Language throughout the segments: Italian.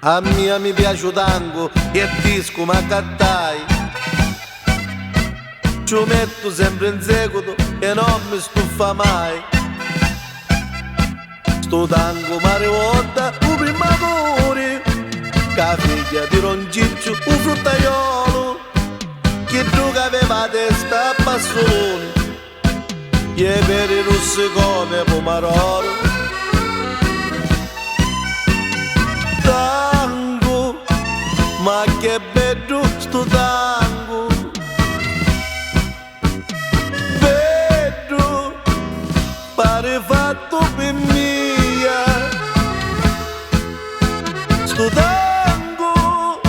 A mia mi piace tango e disco ma cattai. Ci metto sempre in seguito e non mi stufa mai. Sto tango mare volta u prima amore, ca figlia di Ronciccio un fruttaiolo, che tu che aveva testa a passone e per i russi come pomarolo. Tango, ma che bello sto tango, bello, pare fatto per mia. Sto tango,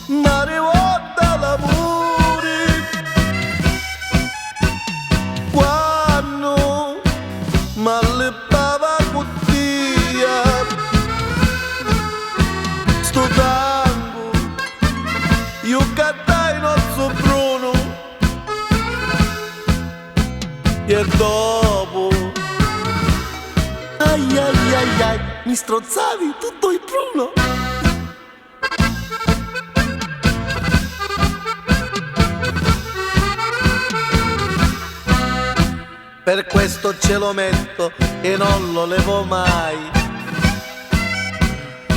ma rivolta l'amore, quando m'alleppava cottia. Sto tango, io cantai non so Bruno, e dopo, ai ai ai ai, mi strozzavi tutto il Bruno. Per questo ce lo metto e non lo levo mai.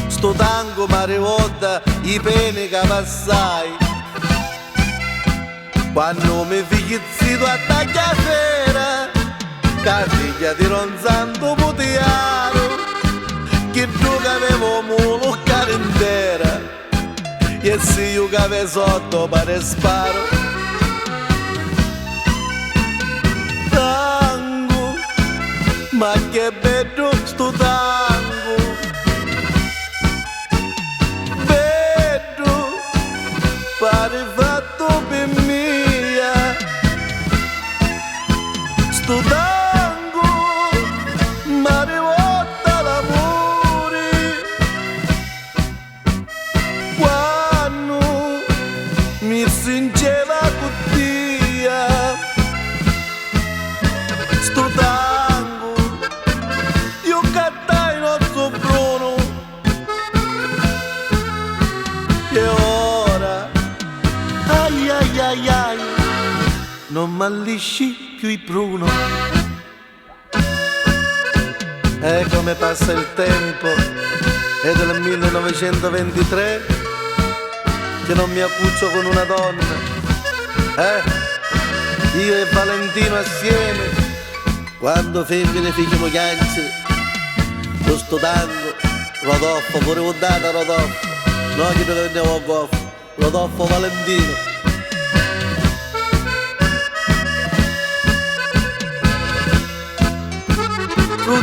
Sto tango mare volta i pene che passai. Quando mi figli zitto a tagliafera, ca figlia di Ronzando Putiano, che tu che avevo mulo carintera, e se io che avevo sotto pare sparo. Tango, ma che bello sto tango, bello, pare fatto per mia. Sto tango, ma rivolta l'amore, quando mi singeva cottia. Sto tango, io cantai non so Bruno, e ora, ai ai ai ai, non m'allisci più il Bruno. E come passa il tempo, è del 1923 che non mi accuccio con una donna. Io e Valentino assieme, quando femmine figlio chiacchiere, questo tango, Rodolfo, pure un data Rodolfo, no che ne veniamo a goffo, Rodolfo Valentino. Tu